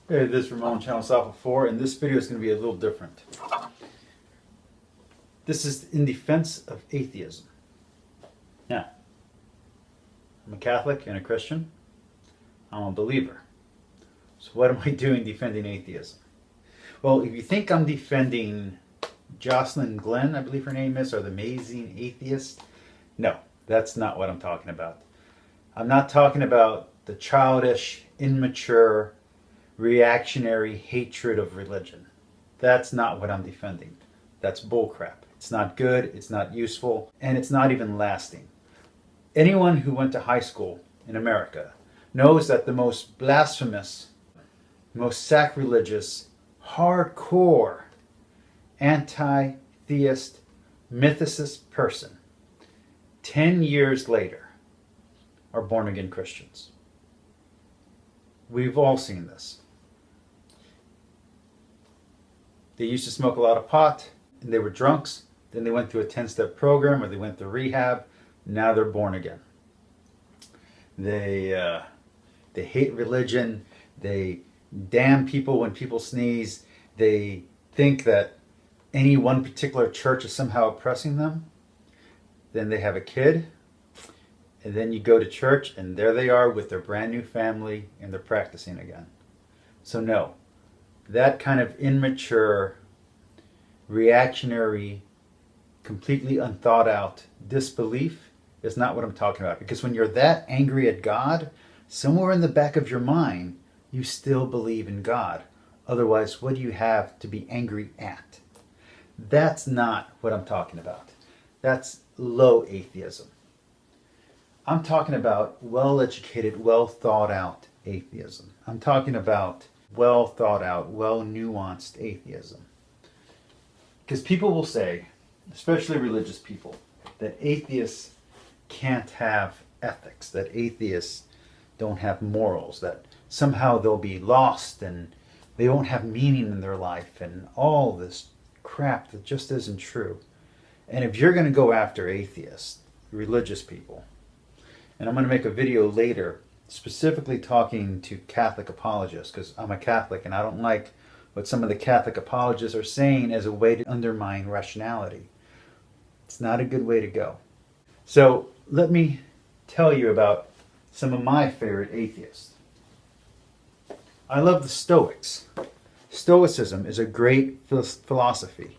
Hey, this is Ramon, channel Alpha 4, and this video is going to be a little different. This is in defense of atheism. Now, I'm a Catholic and a Christian. I'm a believer. So what am I doing defending atheism? Well, if you think I'm defending Jocelyn Glenn, I believe her name is, or the amazing atheist, no, that's not what I'm talking about. I'm not talking about the childish, immature, reactionary hatred of religion. That's not what I'm defending. That's bullcrap. It's not good, it's not useful, and it's not even lasting. Anyone who went to high school in America knows that the most blasphemous, most sacrilegious, hardcore, anti-theist, mythicist person 10 years later are born-again Christians. We've all seen this. They used to smoke a lot of pot, and they were drunks. Then they went through a 10-step program, or they went through rehab. Now they're born again. They hate religion. They damn people when people sneeze. They think that any one particular church is somehow oppressing them. Then they have a kid, and then you go to church, and there they are with their brand new family, and they're practicing again. So no. That kind of immature, reactionary, completely unthought out disbelief is not what I'm talking about. Because when you're that angry at God, somewhere in the back of your mind, you still believe in God. Otherwise, what do you have to be angry at? That's not what I'm talking about. That's low atheism. I'm talking about well-educated, well-thought-out atheism. I'm talking about well thought out, well nuanced atheism. Because people will say, especially religious people, that atheists can't have ethics, that atheists don't have morals, that somehow they'll be lost and they won't have meaning in their life, and all this crap that just isn't true. And if you're going to go after atheists, religious people, and I'm going to make a video later specifically talking to Catholic apologists, because I'm a Catholic and I don't like what some of the Catholic apologists are saying as a way to undermine rationality. It's not a good way to go. So let me tell you about some of my favorite atheists. I love the Stoics. Stoicism is a great philosophy.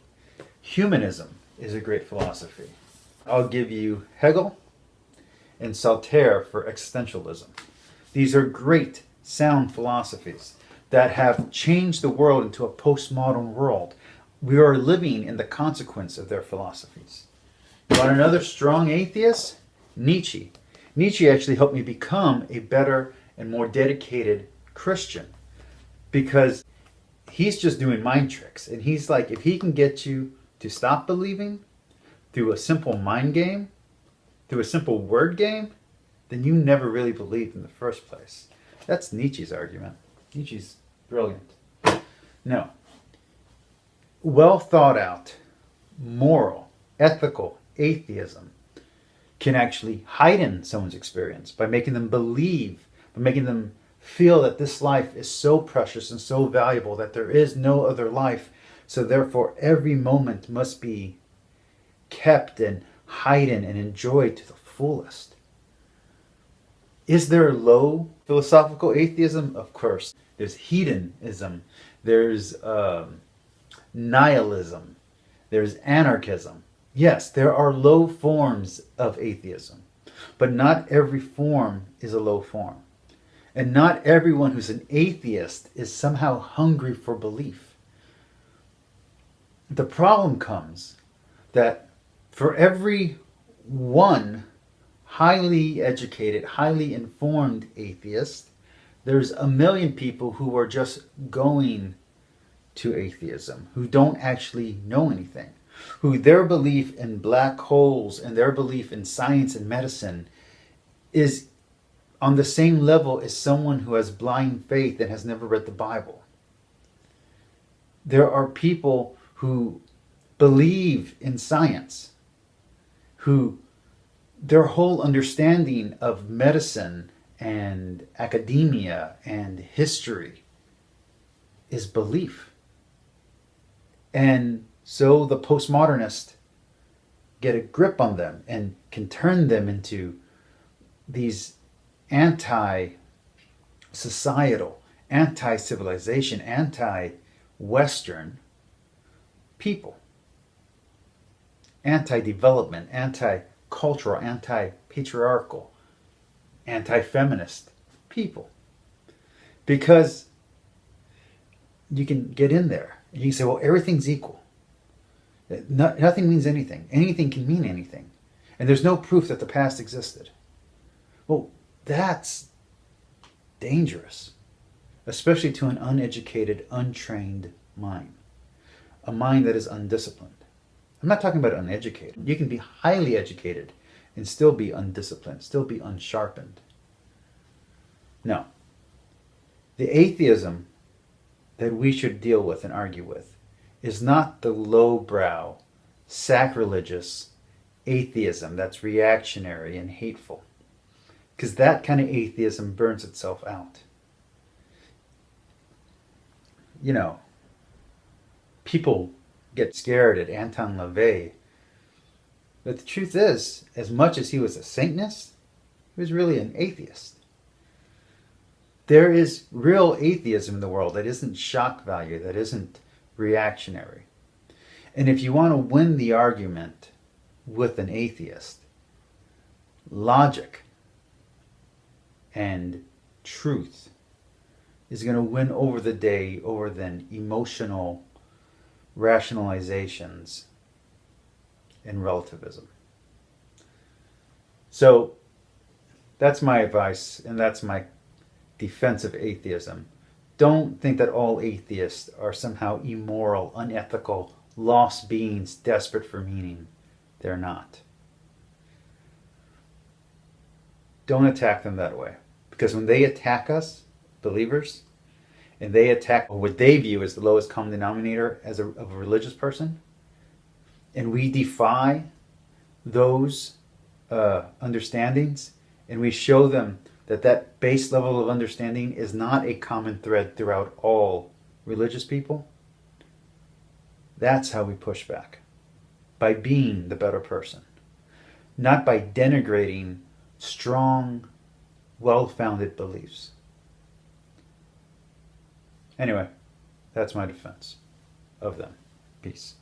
Humanism is a great philosophy. I'll give you Hegel and Saltaire for existentialism. These are great, sound philosophies that have changed the world into a postmodern world. We are living in the consequence of their philosophies. You want another strong atheist? Nietzsche. Nietzsche actually helped me become a better and more dedicated Christian, because he's just doing mind tricks. And he's like, if he can get you to stop believing through a simple mind game, through a simple word game, then you never really believed in the first place. That's Nietzsche's argument. Nietzsche's brilliant. No. Well thought out, moral, ethical atheism can actually heighten someone's experience by making them believe, by making them feel that this life is so precious and so valuable that there is no other life. So therefore every moment must be kept and heightened and enjoyed to the fullest. Is there low philosophical atheism? Of course. There's hedonism. There's nihilism. There's anarchism. Yes, there are low forms of atheism. But not every form is a low form. And not everyone who's an atheist is somehow hungry for belief. The problem comes that for every one highly educated, highly informed atheist, there's a million people who are just going to atheism, who don't actually know anything, who their belief in black holes and their belief in science and medicine is on the same level as someone who has blind faith and has never read the Bible. There are people who believe in science, who their whole understanding of medicine and academia and history is belief. And so the postmodernists get a grip on them and can turn them into these anti-societal, anti-civilization, anti-Western people. Anti-development, anti-cultural, anti-patriarchal, anti-feminist people. Because you can get in there and you can say, well, everything's equal. Nothing means anything. Anything can mean anything. And there's no proof that the past existed. Well, that's dangerous, especially to an uneducated, untrained mind. A mind that is undisciplined. I'm not talking about uneducated. You can be highly educated and still be undisciplined, still be unsharpened. No. The atheism that we should deal with and argue with is not the lowbrow, sacrilegious atheism that's reactionary and hateful. Because that kind of atheism burns itself out. You know, people get scared at Anton LaVey. But the truth is, as much as he was a Satanist, he was really an atheist. There is real atheism in the world that isn't shock value, that isn't reactionary. And if you want to win the argument with an atheist, logic and truth is going to win over the day over than emotional rationalizations and relativism. So that's my advice, and that's my defense of atheism. Don't think that all atheists are somehow immoral, unethical, lost beings desperate for meaning. They're not. Don't attack them that way. Because when they attack us, believers, and they attack what they view as the lowest common denominator of a religious person, and we defy those understandings, and we show them that base level of understanding is not a common thread throughout all religious people, that's how we push back. By being the better person. Not by denigrating strong, well-founded beliefs. Anyway, that's my defense of them. Peace.